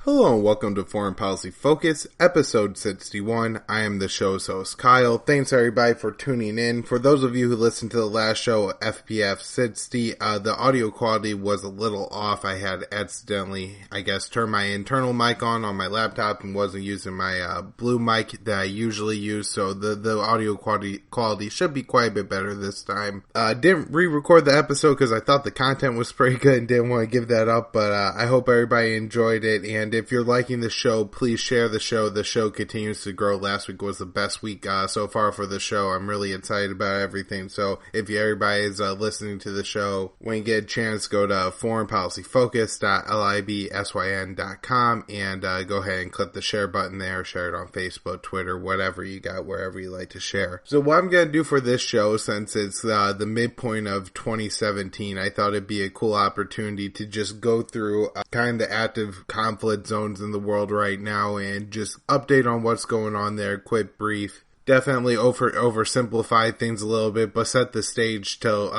Hello and welcome to Foreign Policy Focus, episode 61. I am the show's host, Kyle. Thanks everybody for tuning in. For those of you who listened to the last show, FPF 60, the audio quality was a little off. I had accidentally, turned my internal mic on my laptop and wasn't using my blue mic that I usually use, so the audio quality should be quite a bit better this time. Didn't re-record the episode because I thought the content was pretty good and didn't want to give that up, but I hope everybody enjoyed it, and if you're liking the show, please share the show. The show continues to grow. Last week was the best week so far for the show. I'm really excited about everything. So if everybody is listening to the show, when you get a chance, go to foreignpolicyfocus.libsyn.com and go ahead and click the share button there. Share it on Facebook, Twitter, whatever you got, wherever you like to share. So what I'm going to do for this show, since it's the midpoint of 2017, I thought it'd be a cool opportunity to just go through kind of the active conflict zones in the world right now and just update on what's going on there. Quick brief. Definitely oversimplify things a little bit, but set the stage to,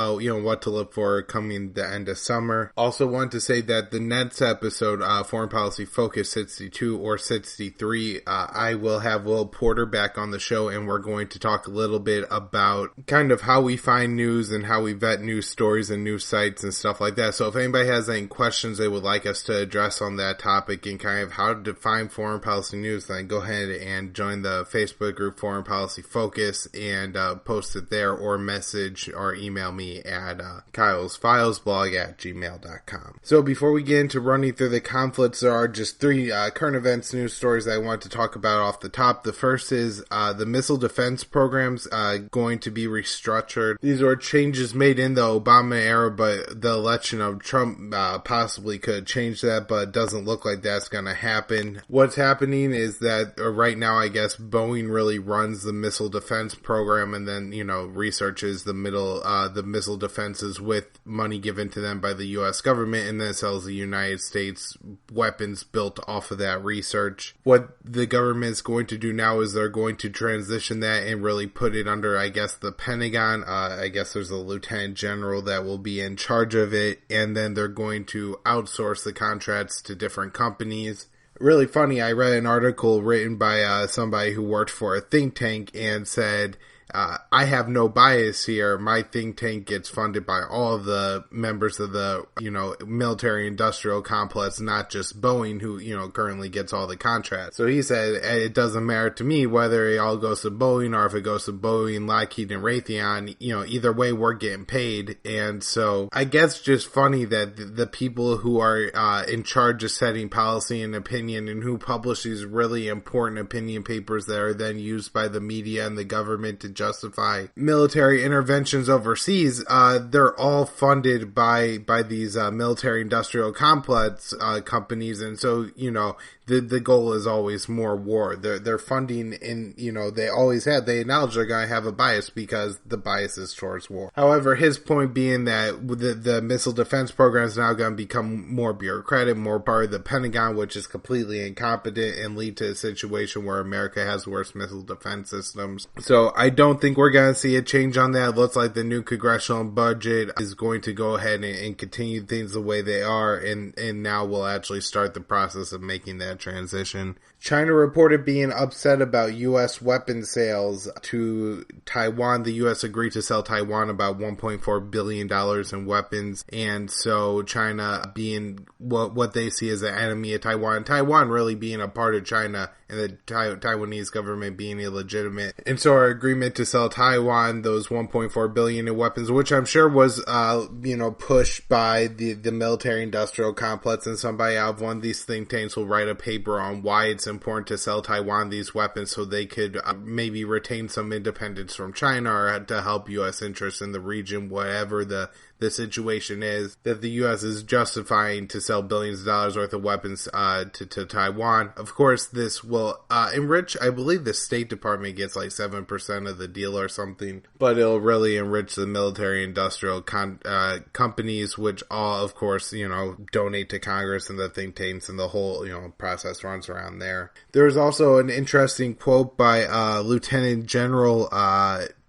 what to look for coming the end of summer. Also want to say that the next episode, Foreign Policy Focus 62 or 63, I will have Will Porter back on the show, and we're going to talk a little bit about kind of how we find news and how we vet news stories and news sites and stuff like that. So if anybody has any questions they would like us to address on that topic and kind of how to define foreign policy news, then go ahead and join the Facebook group Foreign Policy Focus and post it there, or message or email me at kylesfilesblog@gmail.com. So before we get into running through the conflicts, there are just three current events news stories that I want to talk about off the top. The first is the missile defense programs going to be restructured. These are changes made in the Obama era, but the election of Trump possibly could change that, but it doesn't look like that's going to happen. What's happening is that right now, I guess, Boeing really runs the missile defense program, and then, researches the missile defenses with money given to them by the U.S. government, and then sells the United States weapons built off of that research. What the government's going to do now is they're going to transition that and really put it under, I guess, the Pentagon. I guess there's a lieutenant general that will be in charge of it, and then they're going to outsource the contracts to different companies. Really funny, I read an article written by somebody who worked for a think tank and said, I have no bias here. My think tank gets funded by all of the members of the, military industrial complex, not just Boeing, who, currently gets all the contracts. So he said, it doesn't matter to me whether it all goes to Boeing or if it goes to Boeing, Lockheed, and Raytheon, either way we're getting paid. And so I guess just funny that the people who are in charge of setting policy and opinion and who publish these really important opinion papers that are then used by the media and the government to justify military interventions overseas, they're all funded by these military industrial complex companies, and so the goal is always more war. They're funding in, they always had, they acknowledge they're going to have a bias because the bias is towards war. However, his point being that the missile defense program is now going to become more bureaucratic, more part of the Pentagon, which is completely incompetent, and lead to a situation where America has worse missile defense systems. So I don't think we're going to see a change on that. It looks like the new congressional budget is going to go ahead and continue things the way they are, and now we'll actually start the process of making that transition. China reported being upset about U.S. weapons sales to Taiwan. The U.S. agreed to sell Taiwan about $1.4 billion in weapons, and so China being what they see as an enemy of Taiwan, Taiwan really being a part of China, and the Taiwanese government being illegitimate. And so our agreement to sell Taiwan those $1.4 billion in weapons, which I'm sure was, pushed by the military industrial complex, and somebody out of one of these think tanks will write a paper on why it's important to sell Taiwan these weapons so they could maybe retain some independence from China, or to help U.S. interests in the region, whatever the situation is, that the U.S. is justifying to sell billions of dollars worth of weapons to Taiwan. Of course, this will enrich, I believe the State Department gets like 7% of the deal or something, but it'll really enrich the military industrial companies, which all, of course, donate to Congress and the think tanks, and the whole, process runs around there. There's also an interesting quote by Lieutenant General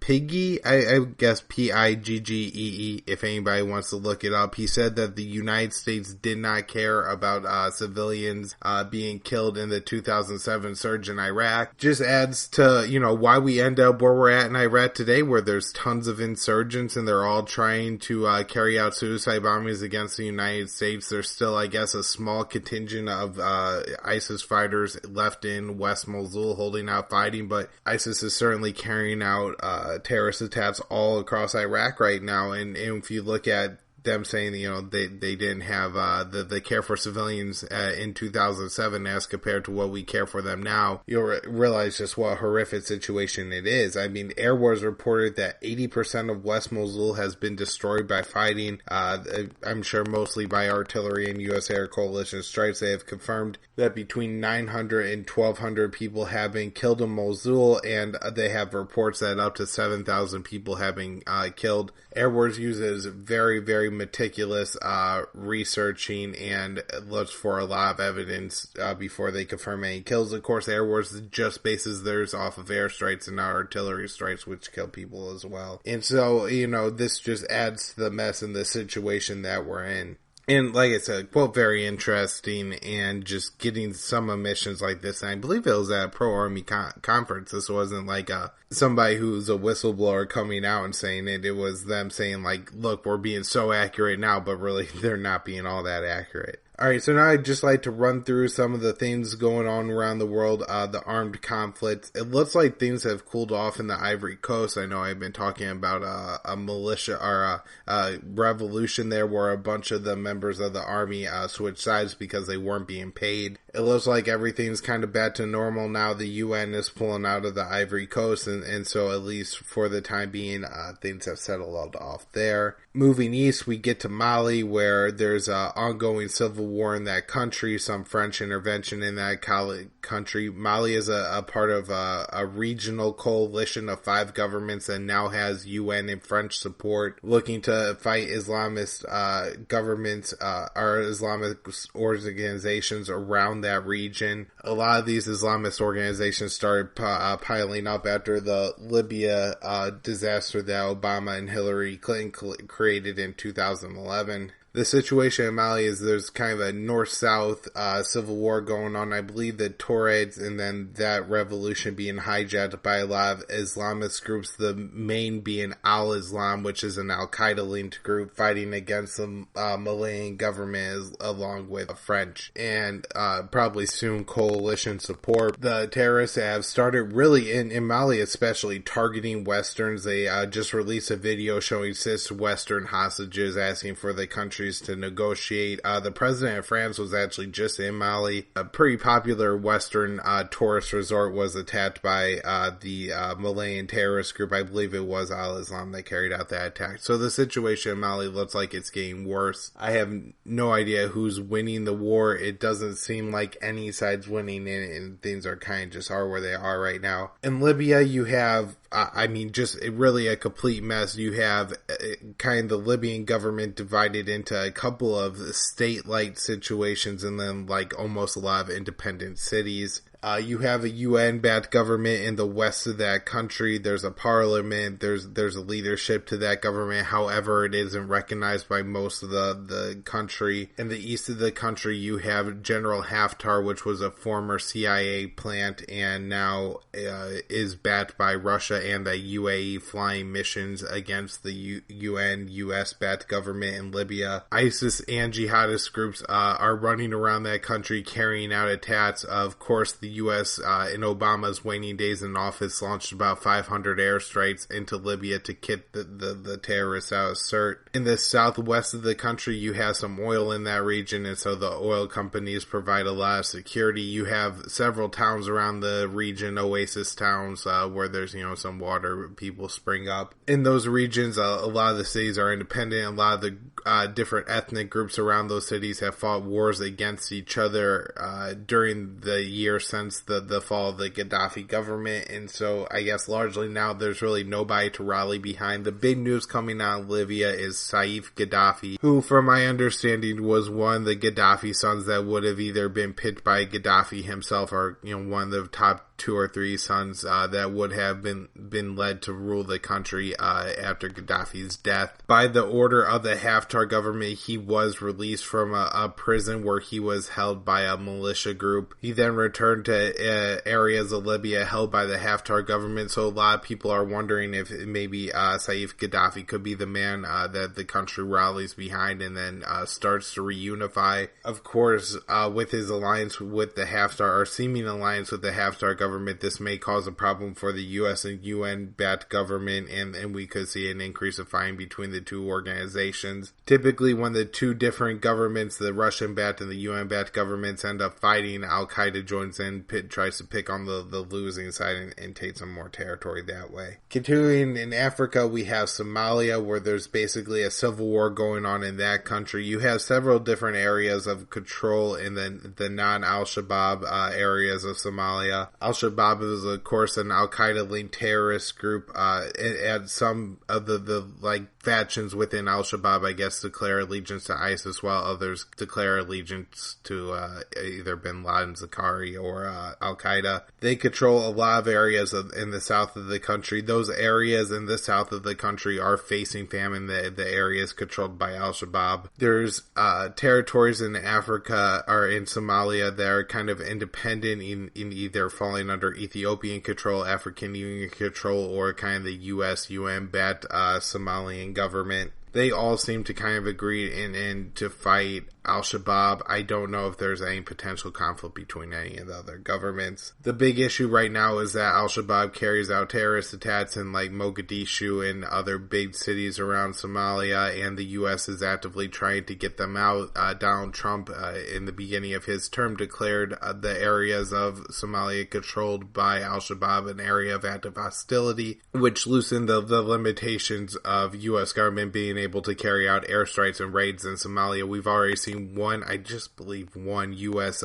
Piggy, I guess Piggee, if anybody wants to look it up. He said that the United States did not care about civilians being killed in the 2007 surge in Iraq. Just adds to, why we end up where we're at in Iraq today, where there's tons of insurgents and they're all trying to carry out suicide bombings against the United States. There's still, I guess, a small contingent of ISIS fighters left in West Mosul holding out fighting, but ISIS is certainly carrying out terrorist attacks all across Iraq right now. And if you look at them saying, they didn't have the care for civilians in 2007 as compared to what we care for them now, you'll realize just what a horrific situation it is. I mean, Air Wars reported that 80% of West Mosul has been destroyed by fighting. I'm sure mostly by artillery and U.S. Air Coalition strikes. They have confirmed that between 900 and 1,200 people have been killed in Mosul, and they have reports that up to 7,000 people have been killed. Air Wars uses very, very meticulous researching and looks for a lot of evidence before they confirm any kills. Of course, Air Wars just bases theirs off of airstrikes and not artillery strikes, which kill people as well. And so, this just adds to the mess in the situation that we're in. And like I said, quote, very interesting, and just getting some omissions like this. And I believe it was at a pro-army conference. This wasn't like somebody who's a whistleblower coming out and saying it. It was them saying, like, look, we're being so accurate now, but really they're not being all that accurate. Alright, so now I'd just like to run through some of the things going on around the world, the armed conflicts. It looks like things have cooled off in the Ivory Coast. I know I've been talking about a militia or a revolution there where a bunch of the members of the army switched sides because they weren't being paid. It looks like everything's kind of back to normal now. The UN is pulling out of the Ivory Coast, and so at least for the time being, things have settled off there. Moving east, we get to Mali, where there's an ongoing civil war in that country, some French intervention in that country. Mali is a part of a regional coalition of 5 governments and now has UN and French support, looking to fight Islamist governments or Islamic organizations around that region. A lot of these Islamist organizations started piling up after the Libya disaster that Obama and Hillary Clinton created in 2011. The situation in Mali is there's kind of a north-south civil war going on. I believe the Tuaregs and then that revolution being hijacked by a lot of Islamist groups, the main being Al-Islam, which is an Al-Qaeda-linked group fighting against the Malian government along with the French and probably soon coalition support. The terrorists have started really in Mali especially targeting Westerns. They just released a video showing 6 Western hostages asking for the countries to negotiate. The president of France was actually just in Mali. A pretty popular Western tourist resort was attacked by the Malayan terrorist group. I believe it was Al-Islam that carried out that attack. So the situation in Mali looks like it's getting worse. I have no idea who's winning the war. It doesn't seem like any side's winning, and things are kind of just are where they are right now. In Libya, you have just really a complete mess. You have kind of the Libyan government divided into a couple of state-like situations and then like almost a lot of independent cities. You have a UN-backed government in the west of that country. There's a parliament. There's a leadership to that government. However, it isn't recognized by most of the country. In the east of the country, you have General Haftar, which was a former CIA plant and now is backed by Russia and the UAE flying missions against the UN, US-backed government in Libya. ISIS and jihadist groups are running around that country carrying out attacks. Of course, the U.S. In Obama's waning days in office launched about 500 airstrikes into Libya to kick the terrorists out of CERT. In the southwest of the country, you have some oil in that region, and so the oil companies provide a lot of security. You have several towns around the region, oasis towns, where there's, some water, people spring up. In those regions, a lot of the cities are independent. A lot of the different ethnic groups around those cities have fought wars against each other during the year since the fall of the Gaddafi government, and so I guess largely now there's really nobody to rally behind. The big news coming out of Libya is Saif Gaddafi, who from my understanding was one of the Gaddafi sons that would have either been picked by Gaddafi himself or one of the top 2 or 3 sons that would have been led to rule the country after Gaddafi's death. By the order of the Haftar government, he was released from a prison where he was held by a militia group. He then returned to areas of Libya held by the Haftar government, so a lot of people are wondering if maybe Saif Gaddafi could be the man that the country rallies behind and then starts to reunify. Of course, with his alliance with the Haftar, or seeming alliance with the Haftar government, this may cause a problem for the US and UN-backed government, and we could see an increase of fighting between the two organizations. Typically, when the two different governments, the Russian-backed and the UN-backed governments, end up fighting, Al-Qaeda joins in, tries to pick on the losing side and take some more territory that way. Continuing in Africa, we have Somalia, where there's basically a civil war going on in that country. You have several different areas of control in the non-Al-Shabaab areas of Somalia. Al-Shabaab is, of course, an Al-Qaeda-linked terrorist group, and some of the factions within Al-Shabaab, I guess, declare allegiance to ISIS, while others declare allegiance to either bin Laden, Zakari, or Al-Qaeda. They control a lot of areas in the south of the country. Those areas in the south of the country are facing famine, the areas controlled by Al-Shabaab. There's territories in Africa, or in Somalia, that are kind of independent in either falling under Ethiopian control, African Union control, or kind of the US, UN-backed Somalian government. They all seem to kind of agree in to fight Al-Shabaab. I don't know if there's any potential conflict between any of the other governments. The big issue right now is that Al-Shabaab carries out terrorist attacks in Mogadishu and other big cities around Somalia, and the U.S. is actively trying to get them out. Donald Trump, in the beginning of his term, declared the areas of Somalia controlled by Al-Shabaab an area of active hostility, which loosened the limitations of U.S. government being able to carry out airstrikes and raids in Somalia. We've already seen one U.S.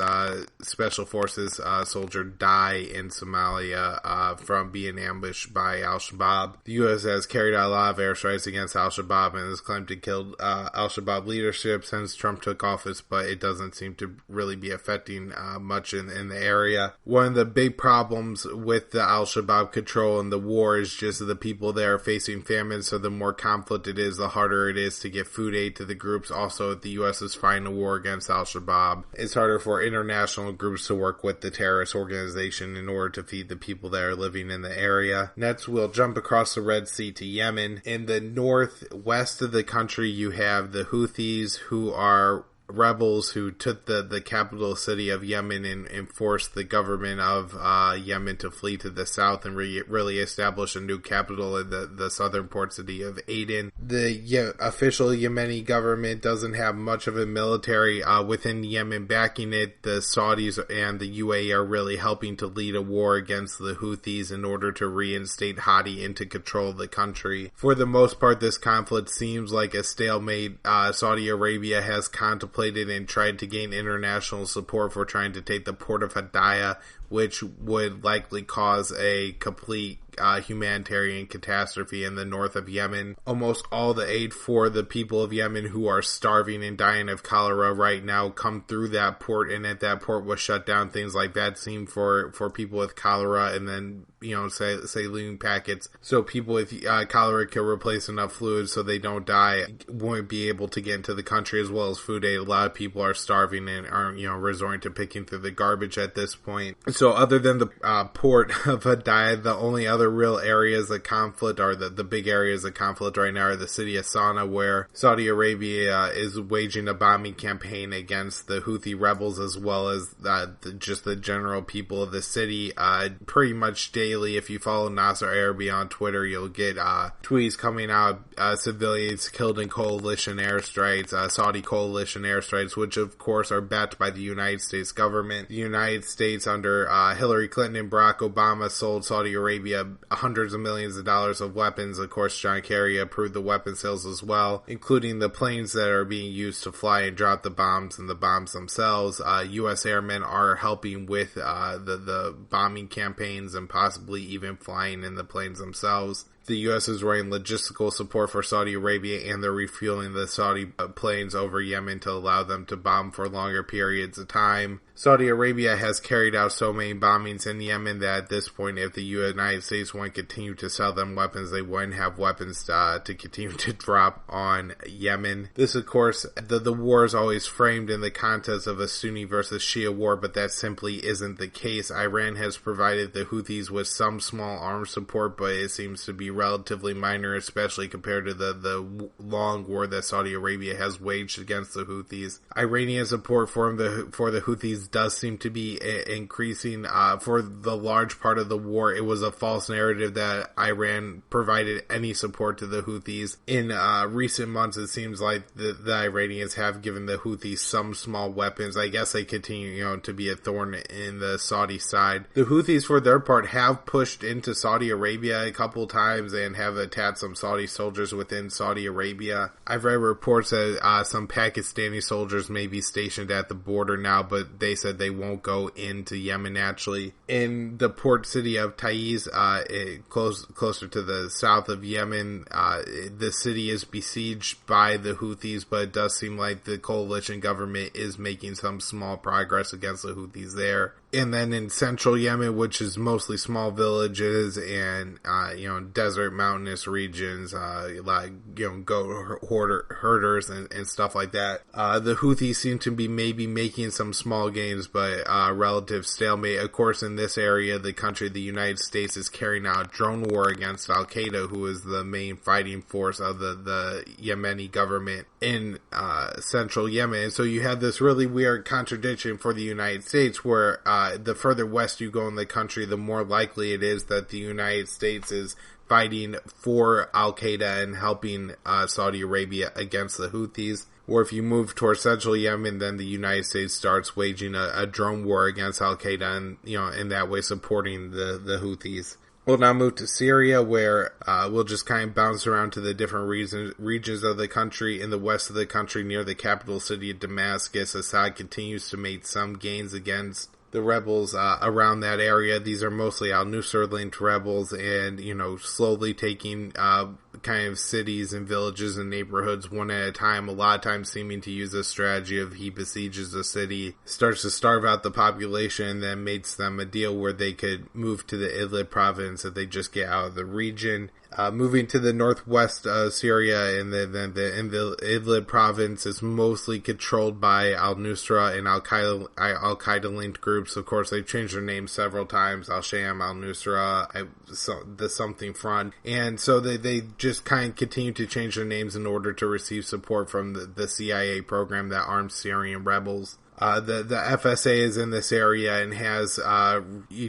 Special Forces soldier die in Somalia from being ambushed by Al-Shabaab. The U.S. has carried out a lot of airstrikes against Al-Shabaab and has claimed to kill Al-Shabaab leadership since Trump took office, but it doesn't seem to really be affecting much in the area. One of the big problems with the Al-Shabaab control and the war is just the people there are facing famine, so the more conflict it is, the harder it is to get food aid to the groups. Also, if the U.S. is fighting a war against Al-Shabaab, it's harder for international groups to work with the terrorist organization in order to feed the people that are living in the area. Next, we'll jump across the Red Sea to Yemen. In the northwest of the country, you have the Houthis, who are rebels who took the capital city of Yemen and forced the government of Yemen to flee to the south and really establish a new capital in the southern port city of Aden. The official Yemeni government doesn't have much of a military within Yemen backing it. The Saudis and the UAE are really helping to lead a war against the Houthis in order to reinstate Hadi into control of the country. For the most part, this conflict seems like a stalemate. Saudi Arabia has contemplated and tried to gain international support for trying to take the port of Hadaya, which would likely cause a complete humanitarian catastrophe in the north of Yemen. Almost all the aid for the people of Yemen who are starving and dying of cholera right now come through that port, and at that port was shut down. Things like vaccine for people with cholera, and then saline packets so people with cholera can replace enough fluid so they don't die, won't be able to get into the country, as well as food aid. A lot of people are starving and are resorting to picking through the garbage at this point. So other than the port of Hadaya, the only other real areas of conflict, or the big areas of conflict right now, are the city of Sana'a, where Saudi Arabia is waging a bombing campaign against the Houthi rebels, as well as just the general people of the city. Pretty much daily, if you follow Nasser Arabi on Twitter, you'll get tweets coming out, civilians killed in coalition airstrikes, Saudi coalition airstrikes, which of course are backed by the United States government. The United States under Hillary Clinton and Barack Obama sold Saudi Arabia hundreds of millions of dollars of weapons. Of course, John Kerry approved the weapon sales as well, including the planes that are being used to fly and drop the bombs and the bombs themselves. U.S. airmen are helping with the bombing campaigns and possibly even flying in the planes themselves. The U.S. is running logistical support for Saudi Arabia, and they're refueling the Saudi planes over Yemen to allow them to bomb for longer periods of time. Saudi Arabia has carried out so many bombings in Yemen that at this point, if the United States want to continue to sell them weapons, they wouldn't have weapons to continue to drop on Yemen. This, of course, the war is always framed in the context of a Sunni versus Shia war, but that simply isn't the case. Iran has provided the Houthis with some small arms support, but it seems to be relatively minor, especially compared to the long war that Saudi Arabia has waged against the Houthis. Iranian support for the Houthis does seem to be increasing. For the large part of the war, it was a false narrative that Iran provided any support to the Houthis. In recent months, it seems like the Iranians have given the Houthis some small weapons. I guess they continue, to be a thorn in the Saudi side. The Houthis, for their part, have pushed into Saudi Arabia a couple times and have attacked some Saudi soldiers within Saudi Arabia. I've read reports that some Pakistani soldiers may be stationed at the border now, but they said they won't go into Yemen actually. In the port city of Taiz, closer to the south of Yemen, the city is besieged by the Houthis, but it does seem like the coalition government is making some small progress against the Houthis there. And then in central Yemen, which is mostly small villages and, desert mountainous regions, goat herders and stuff like that, the Houthis seem to be maybe making some small gains, but relative stalemate. Of course, in this area of the country, the United States is carrying out a drone war against Al-Qaeda, who is the main fighting force of the Yemeni government in central Yemen. And so you have this really weird contradiction for the United States where the further west you go in the country, the more likely it is that the United States is fighting for Al-Qaeda and helping Saudi Arabia against the Houthis. Or if you move towards central Yemen, then the United States starts waging a drone war against Al-Qaeda and, in that way supporting the Houthis. We'll now move to Syria, where we'll just kind of bounce around to the different regions of the country. In the west of the country, near the capital city of Damascus, Assad continues to make some gains against the rebels around that area. These are mostly al-Nusra-linked rebels and, slowly taking kind of cities and villages and neighborhoods one at a time, a lot of times seeming to use a strategy of he besieges a city, starts to starve out the population, and then makes them a deal where they could move to the Idlib province if they just get out of the region. Moving to the northwest of Syria, and then the Idlib province is mostly controlled by al-Nusra and Al-Qaeda linked groups. Of course, they've changed their names several times: Al-Sham, Al-Nusra, the Something Front. And so they just kind of continue to change their names in order to receive support from the CIA program that arms Syrian rebels. The FSA is in this area and has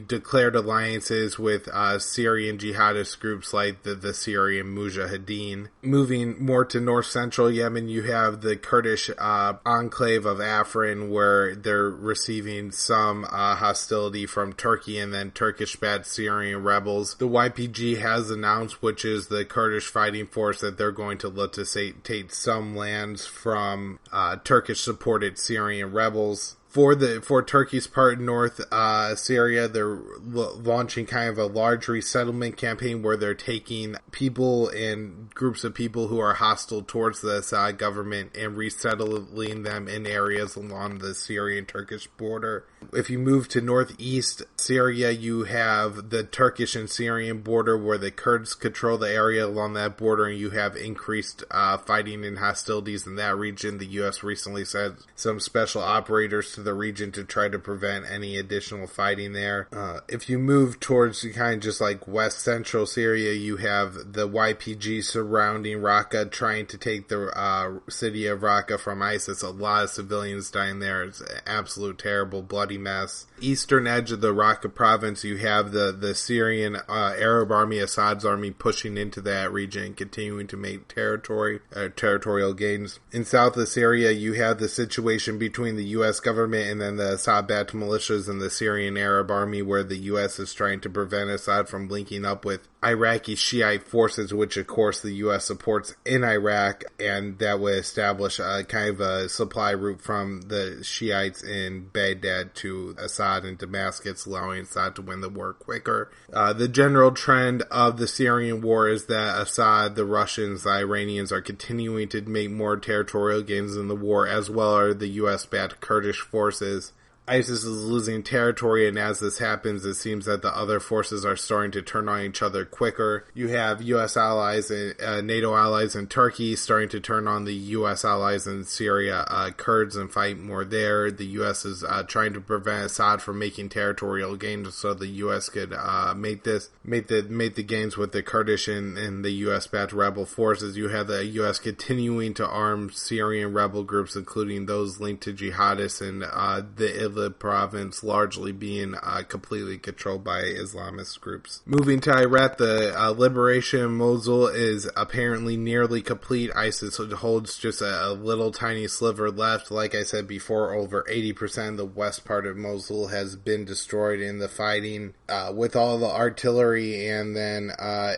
declared alliances with Syrian jihadist groups like the Syrian Mujahideen. Moving more to north-central Yemen, you have the Kurdish enclave of Afrin, where they're receiving some hostility from Turkey and then Turkish-backed Syrian rebels. The YPG has announced, which is the Kurdish fighting force, that they're going to look to take some lands from Turkish-supported Syrian rebels. For Turkey's part, North Syria, they're launching kind of a large resettlement campaign where they're taking people and groups of people who are hostile towards the Assad government and resettling them in areas along the Syrian-Turkish border. If you move to northeast Syria, you have the Turkish and Syrian border where the Kurds control the area along that border, and you have increased fighting and hostilities in that region. The U.S. recently sent some special operators to the region to try to prevent any additional fighting there. If you move towards kind of just like west central Syria, you have the YPG surrounding Raqqa, trying to take the city of Raqqa from ISIS. A lot of civilians dying there. It's an absolute terrible bloody mess. Eastern edge of the Raqqa province, you have the Syrian Arab army, Assad's army, pushing into that region and continuing to make territorial gains. In south of Syria, you have the situation between the U.S. government and then the Assad-backed militias and the Syrian Arab army, where the U.S. is trying to prevent Assad from linking up with Iraqi Shiite forces, which of course the U.S. supports in Iraq, and that would establish a kind of a supply route from the Shiites in Baghdad to Assad and Damascus, allowing Assad to win the war quicker. The general trend of the Syrian war is that Assad, the Russians, the Iranians are continuing to make more territorial gains in the war, as well as the U.S.-backed Kurdish forces. ISIS is losing territory, and as this happens, it seems that the other forces are starting to turn on each other quicker. You have U.S. allies and NATO allies in Turkey starting to turn on the U.S. allies in Syria, Kurds, and fight more there. The U.S. is trying to prevent Assad from making territorial gains, so the U.S. could make the gains with the Kurdish and the U.S.-backed rebel forces. You have the U.S. continuing to arm Syrian rebel groups, including those linked to jihadists in the province, largely being completely controlled by Islamist groups. Moving to Iraq, the liberation of Mosul is apparently nearly complete. ISIS holds just a little tiny sliver left. Like I said before, over 80% of the west part of Mosul has been destroyed in the fighting, with all the artillery and then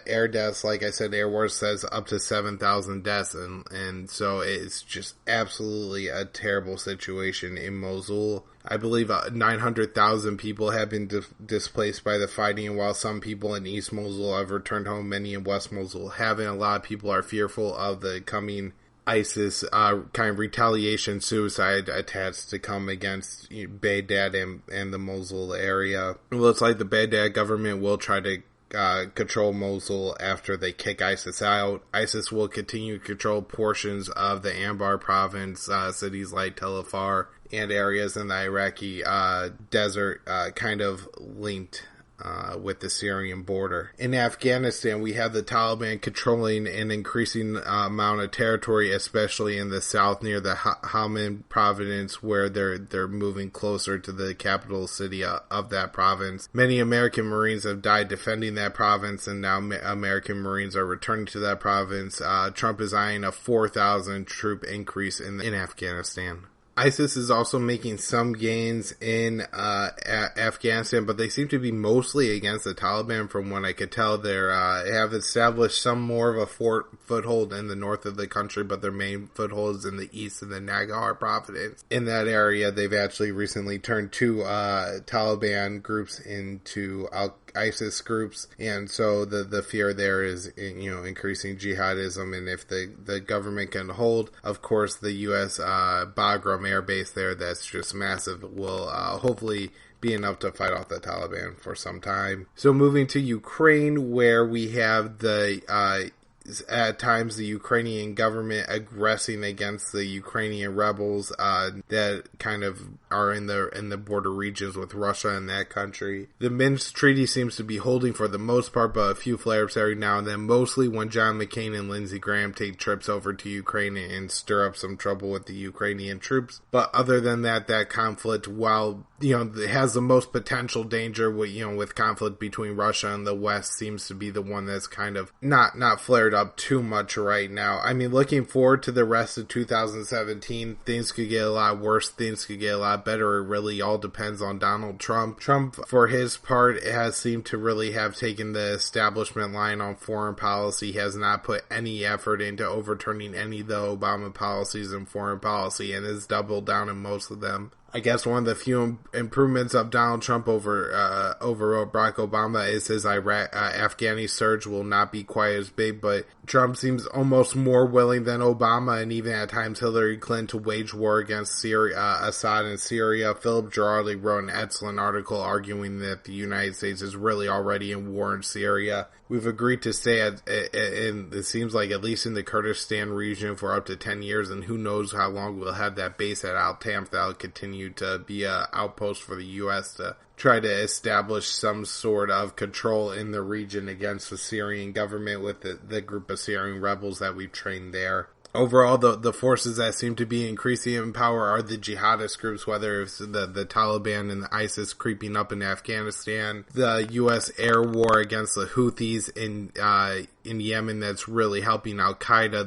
air deaths. Like I said, Air Wars says up to 7,000 deaths, and so it's just absolutely a terrible situation in Mosul. I believe 900,000 people have been displaced by the fighting, while some people in East Mosul have returned home, many in West Mosul haven't. A lot of people are fearful of the coming ISIS kind of retaliation, suicide attacks to come against Baghdad and the Mosul area. It looks like the Baghdad government will try to control Mosul after they kick ISIS out. ISIS will continue to control portions of the Anbar province, cities like Tel Afar, and areas in the Iraqi desert, kind of linked with the Syrian border. In Afghanistan, we have the Taliban controlling an increasing amount of territory, especially in the south near the Helmand province, where they're moving closer to the capital city of that province. Many American Marines have died defending that province, and now American Marines are returning to that province. Trump is eyeing a 4,000 troop increase in Afghanistan. ISIS is also making some gains in Afghanistan, but they seem to be mostly against the Taliban from what I could tell. They have established some more of a foothold in the north of the country, but their main foothold is in the east in the Nangarhar province. In that area, they've actually recently turned two Taliban groups into ISIS groups, and so the fear there is, increasing jihadism, and if the government can hold, of course, the U.S. Bagram air base there, that's just massive, will hopefully be enough to fight off the Taliban for some time. So moving to Ukraine, where we have at times the Ukrainian government aggressing against the Ukrainian rebels that kind of are in the border regions with Russia and that country. The Minsk Treaty seems to be holding for the most part, but a few flare-ups every now and then, mostly when John McCain and Lindsey Graham take trips over to Ukraine and stir up some trouble with the Ukrainian troops. But other than that conflict, while it has the most potential danger with conflict between Russia and the West, seems to be the one that's kind of not flared up too much right now. I mean, looking forward to the rest of 2017, things could get a lot worse, things could get a lot better. It really all depends on Donald Trump. Trump, for his part, has seemed to really have taken the establishment line on foreign policy, has not put any effort into overturning any of the Obama policies in foreign policy, and has doubled down in most of them. I guess one of the few improvements of Donald Trump over Barack Obama is his Afghani surge will not be quite as big, but Trump seems almost more willing than Obama and even at times Hillary Clinton to wage war against Assad and Syria. Philip Girardi wrote an excellent article arguing that the United States is really already in war in Syria. We've agreed to stay and it seems like at least in the Kurdistan region for up to 10 years, and who knows how long we'll have that base at Al-Tamf that'll continue to be an outpost for the U.S. to try to establish some sort of control in the region against the Syrian government with the group of Syrian rebels that we've trained there. Overall, the forces that seem to be increasing in power are the jihadist groups, whether it's the Taliban and the ISIS creeping up in Afghanistan, the U.S. air war against the Houthis in Yemen that's really helping Al-Qaeda,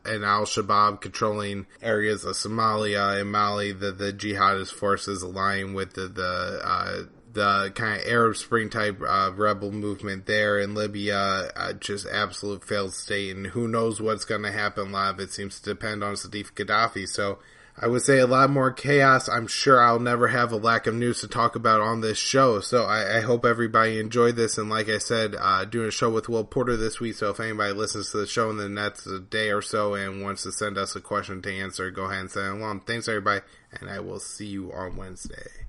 and Al-Shabaab controlling areas of Somalia and Mali, the jihadist forces aligning with the the kind of Arab Spring type rebel movement there in Libya, just absolute failed state, and who knows what's going to happen. A lot of it seems to depend on Sadiq Gaddafi, so I would say a lot more chaos. I'm sure I'll never have a lack of news to talk about on this show, so I hope everybody enjoyed this, and like I said, doing a show with Will Porter this week, so if anybody listens to the show in the next day or so and wants to send us a question to answer, go ahead and send it along. Thanks everybody, and I will see you on Wednesday.